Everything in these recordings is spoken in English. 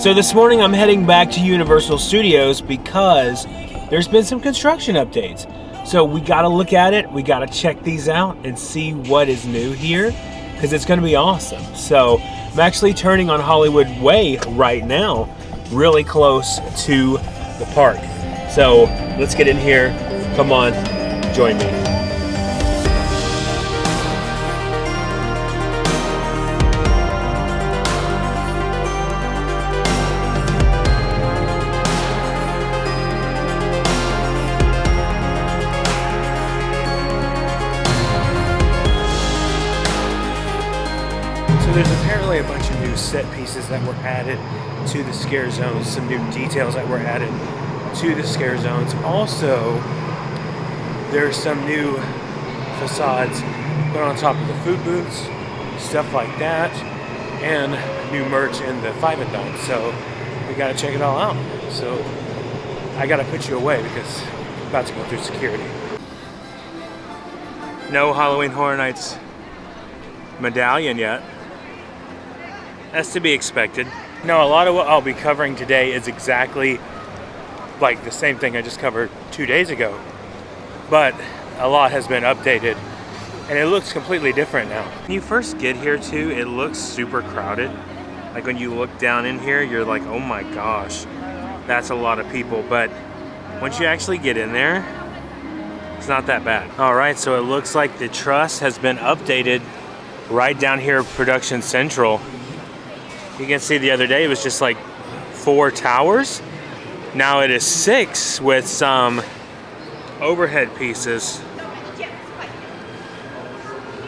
So this morning I'm heading back to Universal Studios because there's been some construction updates. So we gotta look at it, we gotta check these out and see what is new here, because it's gonna be awesome. So I'm actually turning on Hollywood Way right now, really close to the park. So let's get in here, come on, join me. There's apparently a bunch of new set pieces that were added to the scare zones, some new details that were added to the scare zones. Also, there's some new facades put on top of the food booths, stuff like that, and new merch in the 5-a-thon. So we gotta check it all out. So I gotta put you away because I'm about to go through security. No Halloween Horror Nights medallion yet. That's to be expected. Now, a lot of what I'll be covering today is exactly like the same thing I just covered 2 days ago. But a lot has been updated and it looks completely different now. When you first get here too, it looks super crowded. Like when you look down in here, you're like, oh my gosh, that's a lot of people. But once you actually get in there, it's not that bad. All right, so it looks like the truss has been updated right down here at Production Central. You can see the other day it was just like 4 towers. Now it is 6 with some overhead pieces.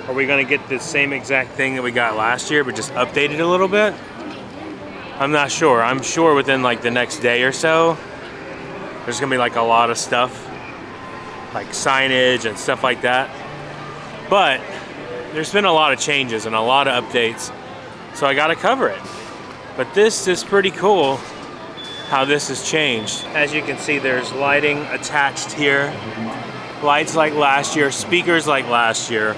Are we gonna get the same exact thing that we got last year but just updated a little bit? I'm not sure. I'm sure within like the next day or so there's gonna be like a lot of stuff, like signage and stuff like that. But there's been a lot of changes and a lot of updates, so I gotta cover it. But this is pretty cool how this has changed. As you can see, there's lighting attached here. Lights like last year, speakers like last year,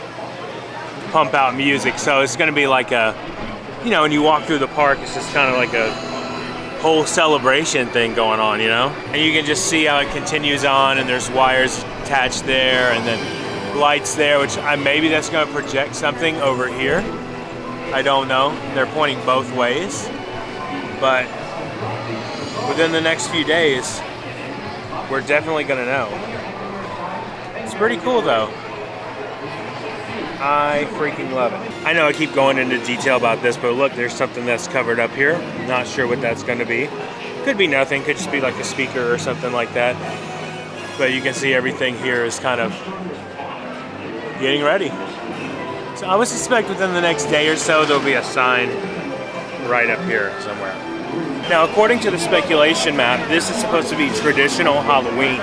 pump out music. So it's gonna be like a, you know, when you walk through the park, it's just kind of like a whole celebration thing going on, you know? And you can just see how it continues on, and there's wires attached there, and then lights there, which maybe that's gonna project something over here. I don't know. They're pointing both ways. But within the next few days, we're definitely gonna know. It's pretty cool though. I freaking love it. I know I keep going into detail about this, but look, there's something that's covered up here. Not sure what that's gonna be. Could be nothing, could just be like a speaker or something like that. But you can see everything here is kind of getting ready. So I would suspect within the next day or so, there'll be a sign right up here somewhere. Now, according to the speculation map, this is supposed to be traditional Halloween,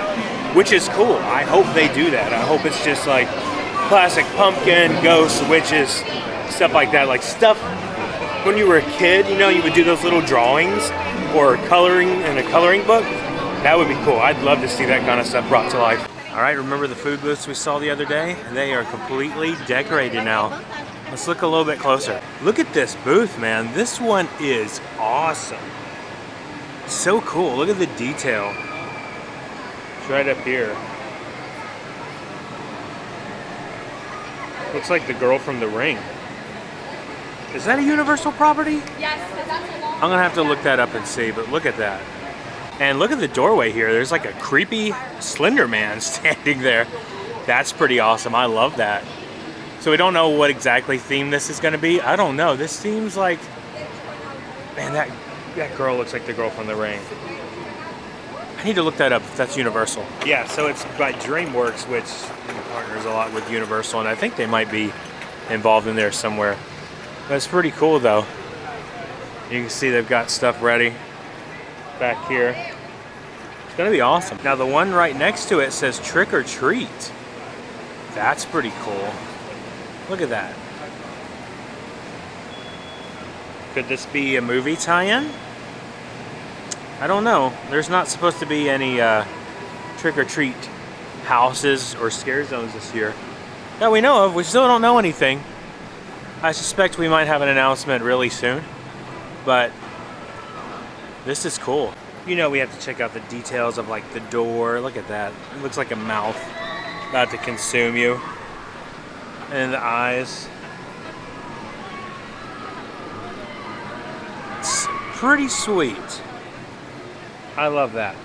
which is cool. I hope they do that. I hope it's just like classic pumpkin, ghosts, witches, stuff like that. Like stuff when you were a kid, you know, you would do those little drawings or coloring in a coloring book. That would be cool. I'd love to see that kind of stuff brought to life. All right, remember the food booths we saw the other day? They are completely decorated now. Let's look a little bit closer. Look at this booth, man. This one is awesome. So cool, look at the detail. It's right up here. Looks like the girl from The Ring. Is that a Universal property? Yes. I'm gonna have to look that up and see, but look at that. And look at the doorway here. There's like a creepy Slender Man standing there. That's pretty awesome. I love that. So we don't know what exactly theme this is going to be. I don't know. This seems like, man, that girl looks like the girl from The Ring. I need to look that up if that's Universal. Yeah, so it's by DreamWorks, which partners a lot with Universal, and I think they might be involved in there somewhere. But it's pretty cool though. You can see they've got stuff ready back here. It's gonna be awesome. Now the one right next to it says Trick or Treat. That's pretty cool. Look at that. Could this be a movie tie-in? I don't know. There's not supposed to be any Trick or Treat houses or scare zones this year that we know of. We still don't know anything. I suspect we might have an announcement really soon, but This is cool. You know, we have to check out the details of like the door. Look at that. It looks like a mouth about to consume you. And the eyes. It's pretty sweet. I love that.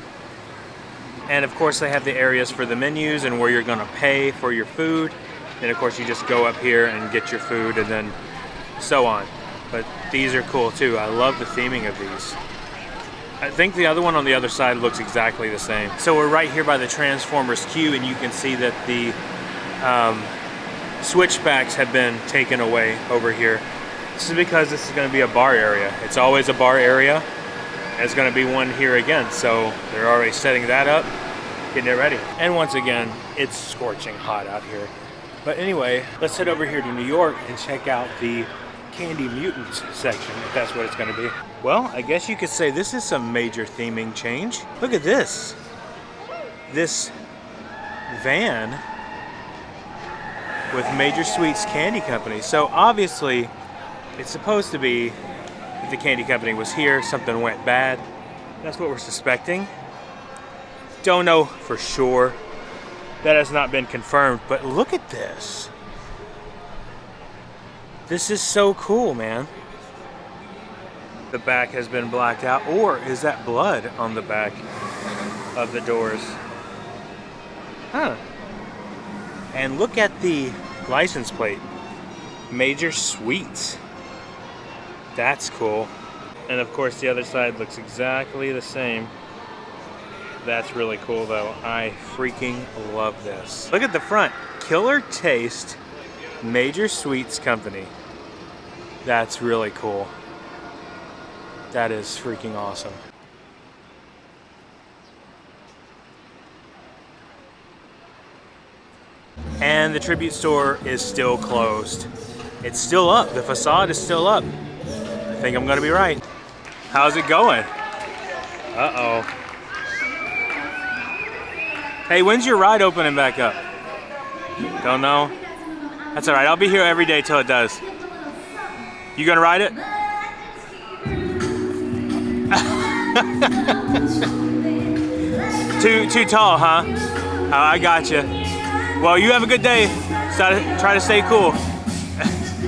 And of course they have the areas for the menus and where you're gonna pay for your food. And of course you just go up here and get your food and then so on. But these are cool too. I love the theming of these. I think the other one on the other side looks exactly the same. So we're right here by the Transformers queue, and you can see that the switchbacks have been taken away over here. This is because this is gonna be a bar area. It's always a bar area. There's gonna be one here again, so they're already setting that up, getting it ready. And once again, it's scorching hot out here. But anyway, let's head over here to New York and check out the Candy Mutants section, if that's what it's gonna be. Well, I guess you could say this is some major theming change. Look at this. This van with Major Sweets Candy Company. So obviously, it's supposed to be, if the candy company was here, something went bad. That's what we're suspecting. Don't know for sure. That has not been confirmed, but look at this. This is so cool, man. The back has been blacked out, or is that blood on the back of the doors? Huh. And look at the license plate. Major Sweets. That's cool. And of course the other side looks exactly the same. That's really cool though. I freaking love this. Look at the front. Killer Taste Major Sweets Company. That's really cool. That is freaking awesome. And the tribute store is still closed. It's still up. The facade is still up. I think I'm gonna be right. How's it going? Uh-oh. Hey, when's your ride opening back up? Don't know? That's all right. I'll be here every day till it does. You gonna ride it? Too tall, huh? Oh, I got you. Well, you have a good day. Try to stay cool.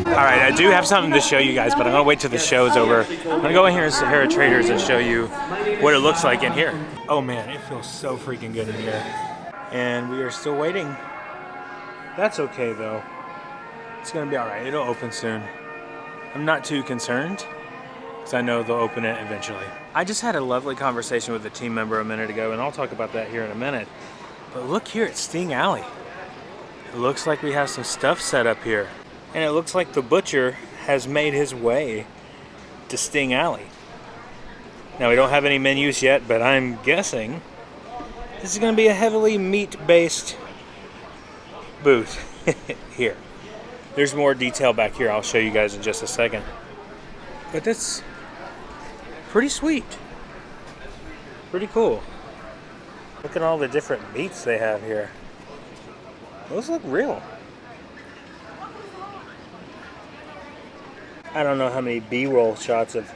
All right, I do have something to show you guys, but I'm gonna wait till the show's over. I'm gonna go in here to Sahara Traders and show you what it looks like in here. Oh man, it feels so freaking good in here. And we are still waiting. That's okay though. It's gonna be all right, it'll open soon. I'm not too concerned, because I know they'll open it eventually. I just had a lovely conversation with a team member a minute ago, and I'll talk about that here in a minute. But look here at Sting Alley. It looks like we have some stuff set up here. And it looks like the butcher has made his way to Sting Alley. Now we don't have any menus yet, but I'm guessing this is going to be a heavily meat-based booth here. There's more detail back here I'll show you guys in just a second. But that's pretty sweet. Pretty cool. Look at all the different meats they have here. Those look real. I don't know how many B-roll shots of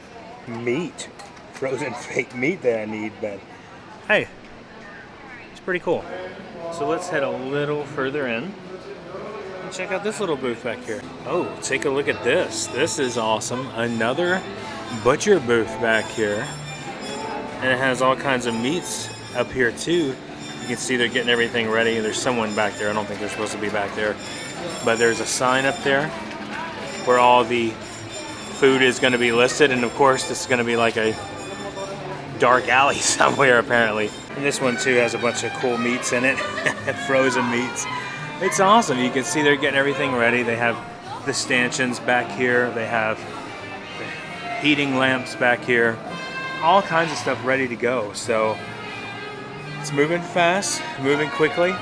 meat, frozen fake meat that I need, but hey, it's pretty cool. So let's head a little further in and check out this little booth back here. Oh, take a look at this. This is awesome. Another butcher booth back here. And it has all kinds of meats up here too. You can see they're getting everything ready. There's someone back there. I don't think they're supposed to be back there. But there's a sign up there where all the food is going to be listed. And of course, this is going to be like a dark alley somewhere apparently. And this one too has a bunch of cool meats in it. Frozen meats. It's awesome. You can see they're getting everything ready. They have the stanchions back here. They have the heating lamps back here. All kinds of stuff ready to go. So it's moving fast, moving quickly.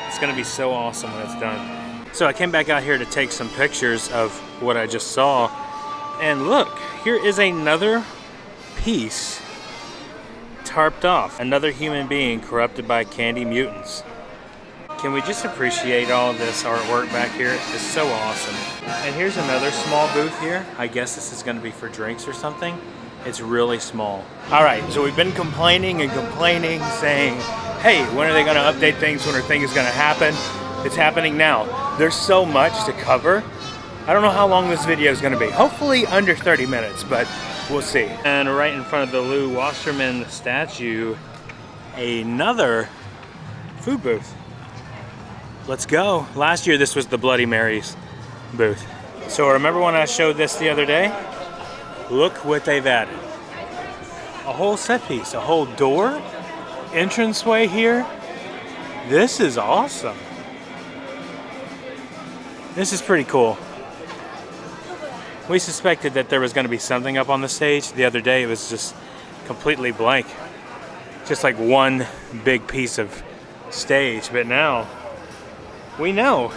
It's gonna be so awesome when it's done. So I came back out here to take some pictures of what I just saw. And look, here is another piece tarped off. Another human being corrupted by candy mutants. Can we just appreciate all this artwork back here? It's so awesome. And here's another small booth here. I guess this is gonna be for drinks or something. It's really small. All right, so we've been complaining and complaining, saying, hey, when are they gonna update things? When are things gonna happen? It's happening now. There's so much to cover. I don't know how long this video is gonna be. Hopefully under 30 minutes, but we'll see. And right in front of the Lou Wasserman statue, another food booth. Let's go. Last year this was the Bloody Mary's booth. So remember when I showed this the other day? Look what they've added. A whole set piece, a whole door, entranceway here. This is awesome. This is pretty cool. We suspected that there was going to be something up on the stage. The other day it was just completely blank. Just like one big piece of stage, but now we know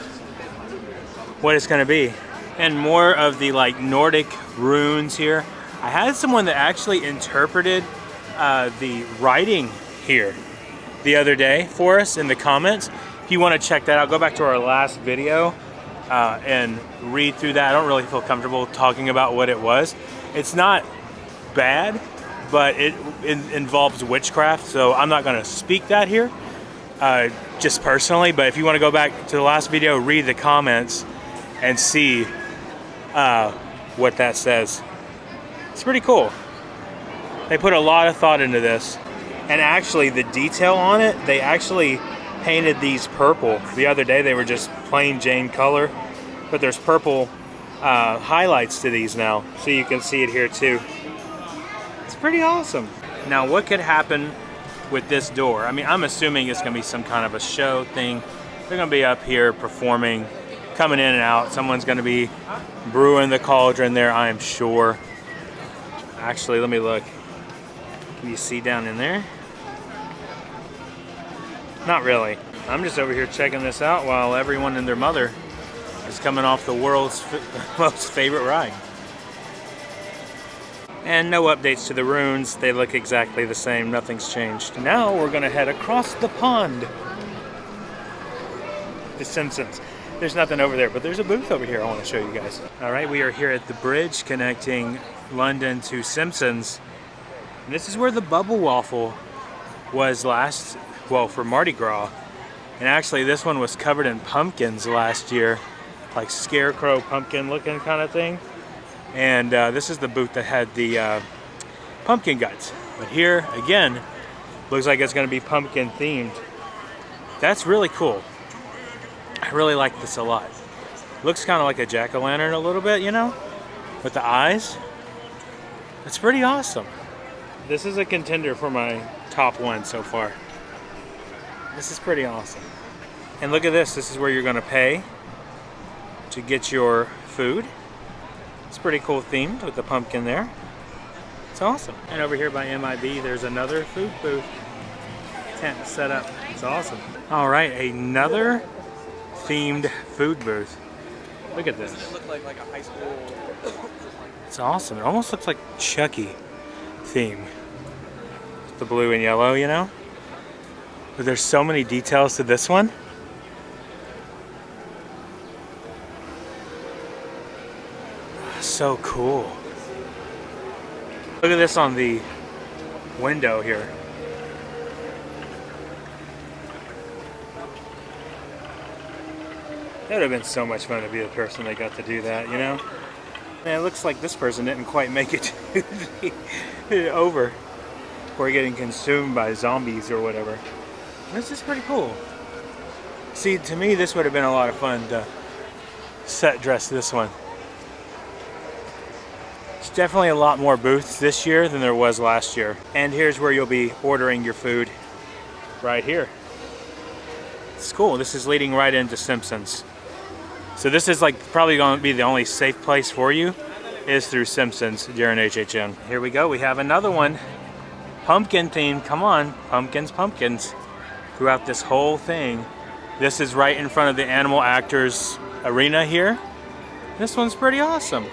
what it's going to be. And more of the like Nordic runes here. I had someone that actually interpreted the writing here the other day for us in the comments. If you want to check that out, go back to our last video and read through that. I don't really feel comfortable talking about what it was. It's not bad, but it involves witchcraft, so I'm not going to speak that here just personally. But if you want to go back to the last video, read the comments and see what that says. It's pretty cool. They put a lot of thought into this, and actually the detail on it, they actually painted these purple. The other day they were just plain Jane color, but there's purple highlights to these now, so you can see it here too. It's pretty awesome. Now what could happen with this door? I mean, I'm assuming it's gonna be some kind of a show thing. They're gonna be up here performing, coming in and out. Someone's gonna be brewing the cauldron there, I am sure. Actually, let me look. Can you see down in there? Not really. I'm just over here checking this out while everyone and their mother is coming off the world's most favorite ride. And no updates to the runes. They look exactly the same. Nothing's changed. Now we're gonna head across the pond. The Simpsons. There's nothing over there, but there's a booth over here I want to show you guys. All right, we are here at the bridge connecting London to Simpsons. And this is where the Bubble Waffle was last, well, for Mardi Gras. And actually this one was covered in pumpkins last year, like scarecrow pumpkin looking kind of thing. And this is the booth that had the pumpkin guts. But here, again, looks like it's gonna be pumpkin themed. That's really cool. I really like this a lot. Looks kind of like a jack-o'-lantern a little bit, you know, with the eyes. It's pretty awesome. This is a contender for my top one so far. This is pretty awesome. And look at this. This is where you're gonna pay to get your food. It's pretty cool themed with the pumpkin there. It's awesome. And over here by MIB, there's another food booth tent set up. It's awesome. All right, another themed food booth. Look at this. It looked like a high school. It's awesome. It almost looks like Chucky theme. The blue and yellow, you know? But there's so many details to this one. So cool. Look at this on the window here. That would have been so much fun to be the person that got to do that, you know? Man, it looks like this person didn't quite make it to over. Or getting consumed by zombies or whatever. This is pretty cool. See, to me, this would have been a lot of fun to set dress this one. There's definitely a lot more booths this year than there was last year. And here's where you'll be ordering your food. Right here. It's cool. This is leading right into Simpsons. So this is like probably going to be the only safe place for you is through Simpsons during HHN. Here we go. We have another one. Pumpkin theme. Come on. Pumpkins, pumpkins. Throughout this whole thing. This is right in front of the Animal Actors Arena here. This one's pretty awesome.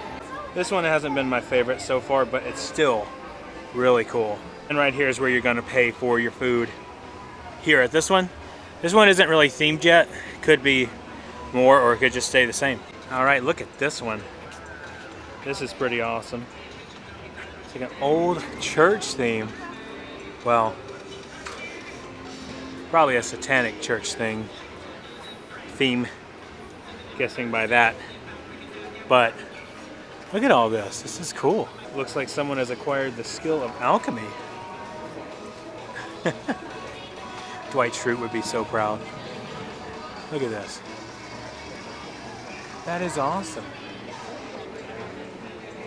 This one hasn't been my favorite so far, but it's still really cool. And right here is where you're going to pay for your food. Here at this one, This one isn't really themed yet. Could be more, or it could just stay the same. All right, look at this one. This is pretty awesome. It's like an old church theme. Well, probably a satanic church theme, guessing by that. But look at all this. This is cool. Looks like someone has acquired the skill of alchemy. Dwight Schrute would be so proud. Look at this. That is awesome.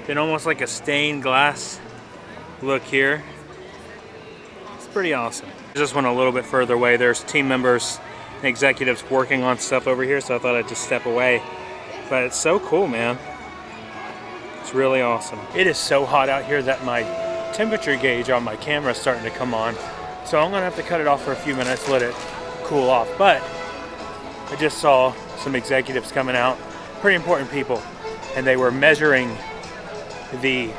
Then almost like a stained glass look here. It's pretty awesome. This one a little bit further away. There's team members and executives working on stuff over here, so I thought I'd just step away. But it's so cool, man. It's really awesome. It is so hot out here that my temperature gauge on my camera is starting to come on. So I'm gonna have to cut it off for a few minutes, let it cool off. But I just saw some executives coming out, pretty important people, and they were measuring the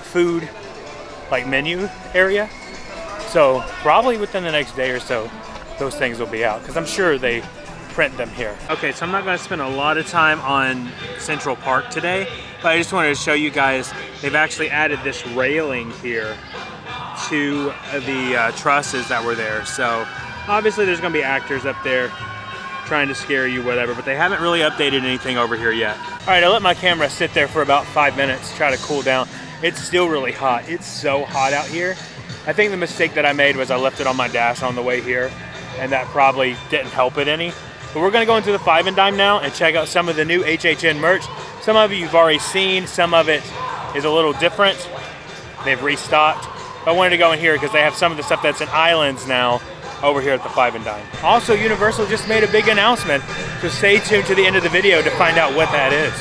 food like menu area. So probably within the next day or so, those things will be out, because I'm sure they print them here. Okay, so I'm not going to spend a lot of time on Central Park today, but I just wanted to show you guys, they've actually added this railing here to the trusses that were there. So obviously there's going to be actors up there trying to scare you, whatever, but they haven't really updated anything over here yet. All right, I let my camera sit there for about 5 minutes, try to cool down. It's still really hot. It's so hot out here. I think the mistake that I made was I left it on my dash on the way here, and that probably didn't help it any. But we're gonna go into the Five and Dime now and check out some of the new HHN merch. Some of it you've already seen, some of it is a little different. They've restocked. But I wanted to go in here because they have some of the stuff that's in islands now over here at the Five and Dime. Also, Universal just made a big announcement, so stay tuned to the end of the video to find out what that is.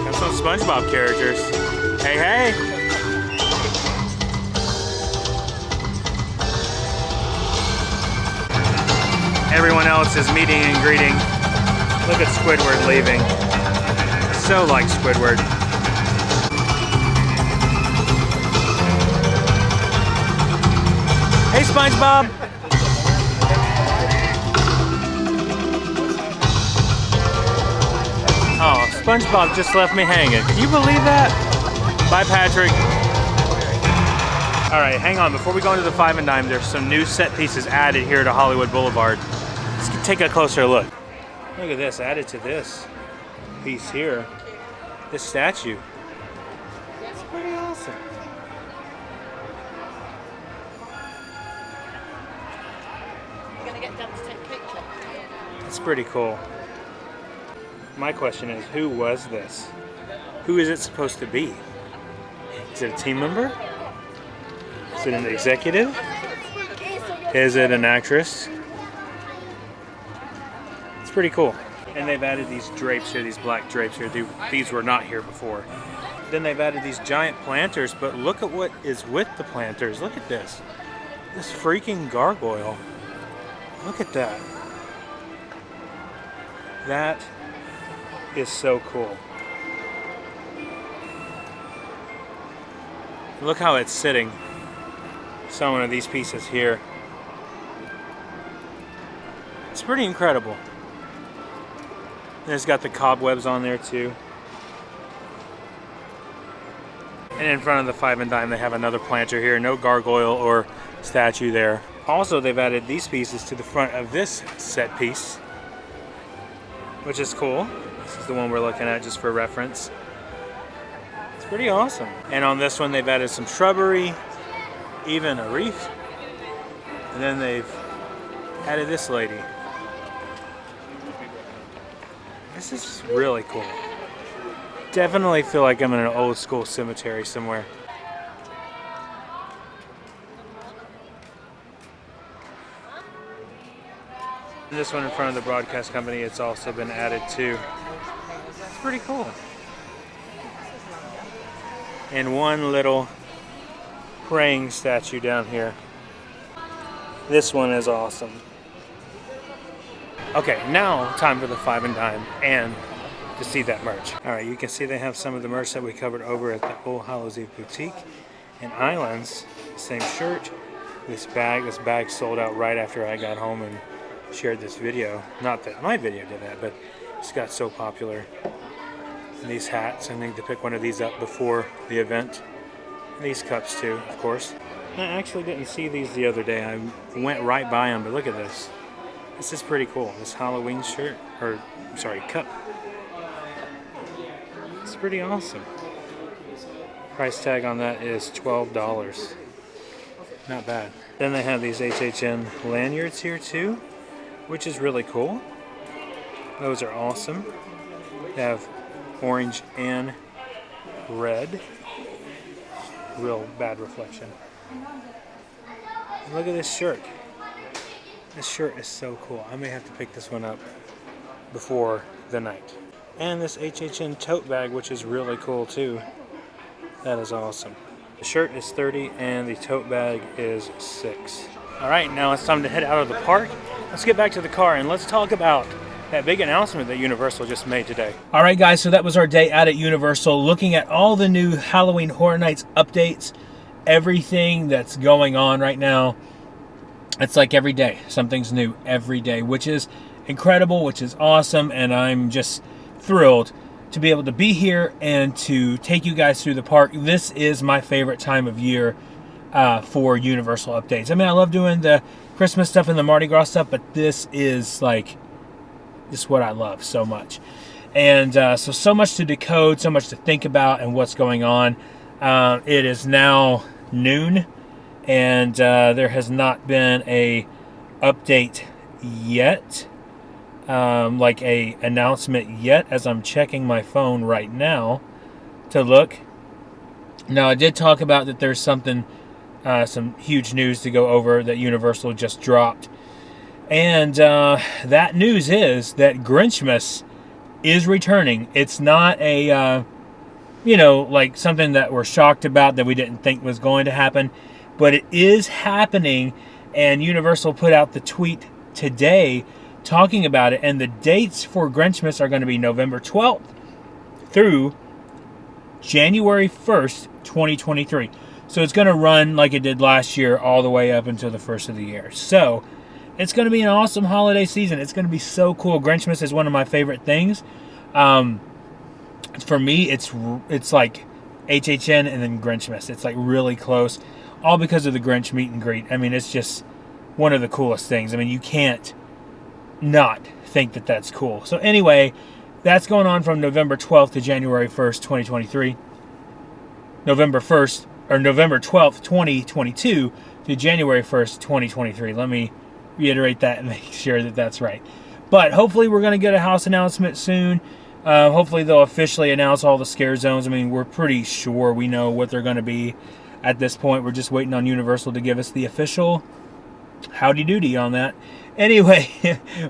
Got some SpongeBob characters. Hey, hey! Everyone else is meeting and greeting. Look at Squidward leaving. So like Squidward. Hey, SpongeBob! Oh, SpongeBob just left me hanging. Can you believe that? Bye, Patrick. All right, hang on. Before we go into the Five and Dime, there's some new set pieces added here to Hollywood Boulevard. Let's take a closer look. Look at this, added to this piece here. This statue. It's pretty awesome. You're gonna get done to take a picture. It's pretty cool. My question is, who was this? Who is it supposed to be? Is it a team member? Is it an executive? Is it an actress? It's pretty cool. And they've added these drapes here, these black drapes here. These were not here before. Then they've added these giant planters, but look at what is with the planters. Look at this. This freaking gargoyle. Look at that. That is so cool. Look how it's sitting. Some of these pieces here. It's pretty incredible. And it's got the cobwebs on there too. And in front of the Five and Dime, they have another planter here. No gargoyle or statue there. Also, they've added these pieces to the front of this set piece, which is cool. This is the one we're looking at just for reference. It's pretty awesome. And on this one, they've added some shrubbery, even a wreath. And then they've added this lady. This is really cool. Definitely feel like I'm in an old school cemetery somewhere. And this one in front of the broadcast company, it's also been added too. It's pretty cool. And one little praying statue down here. This one is awesome. Okay, now time for the Five and Dime and to see that merch. All right, you can see they have some of the merch that we covered over at the Old Hallows Eve Boutique and Islands. Same shirt, This bag sold out right after I got home and shared this video. Not that my video did that, but it's got so popular. And these hats, I need to pick one of these up before the event. And these cups too, of course. I actually didn't see these the other day. I went right by them, but look at this. This is pretty cool. This Halloween shirt, or sorry, cup. It's pretty awesome. Price tag on that is $12. Not bad. Then they have these HHN lanyards here too, which is really cool. Those are awesome. They have orange and red. Real bad reflection. And look at this shirt. This shirt is so cool. I may have to pick this one up before the night. And this HHN tote bag, which is really cool too. That is awesome. The shirt is $30 and the tote bag is $6. All right, now it's time to head out of the park. Let's get back to the car and let's talk about that big announcement that Universal just made today. All right, guys, so that was our day out at Universal, looking at all the new Halloween Horror Nights updates, everything that's going on right now. It's like every day, something's new every day, which is incredible, which is awesome, and I'm just thrilled to be able to be here and to take you guys through the park. This is my favorite time of year for Universal updates. I mean, I love doing the Christmas stuff and the Mardi Gras stuff, but this is like, this is what I love so much. And so much to decode, so much to think about and what's going on. It is now noon, and there has not been a update yet. Like a announcement yet, as I'm checking my phone right now to look. Now, I did talk about that there's something, some huge news to go over that Universal just dropped. And that news is that Grinchmas is returning. It's not a, like something that we're shocked about that we didn't think was going to happen. But it is happening, and Universal put out the tweet today talking about it, and the dates for Grinchmas are going to be November 12th through January 1st, 2023. So it's going to run like it did last year all the way up until the first of the year. So it's going to be an awesome holiday season. It's going to be so cool. Grinchmas is one of my favorite things. For me, it's like HHN and then Grinchmas. It's like really close, all because of the Grinch meet and greet. I mean, it's just one of the coolest things. I mean, you can't not think that that's cool. So anyway, that's going on from November 12th to January 1st, 2023. November 12th, 2022 to January 1st, 2023. Let me reiterate that and make sure that that's right. But hopefully we're going to get a house announcement soon. Hopefully they'll officially announce all the scare zones. I mean, we're pretty sure we know what they're going to be at this point. We're just waiting on Universal to give us the official howdy doody on that. Anyway,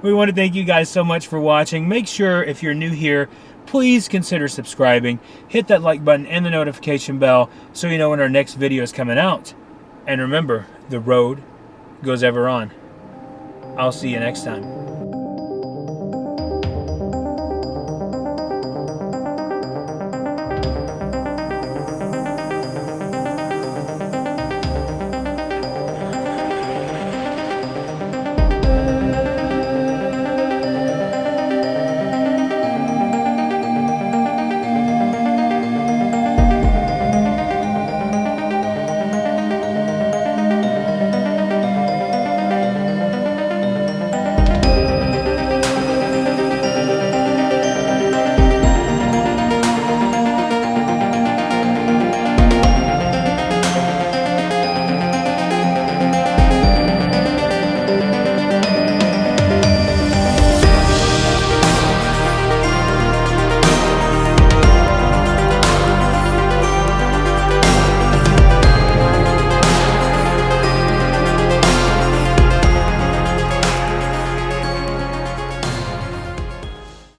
we want to thank you guys so much for watching. Make sure, if you're new here, please consider subscribing. Hit that like button and the notification bell so you know when our next video is coming out. And remember, the road goes ever on. I'll see you next time.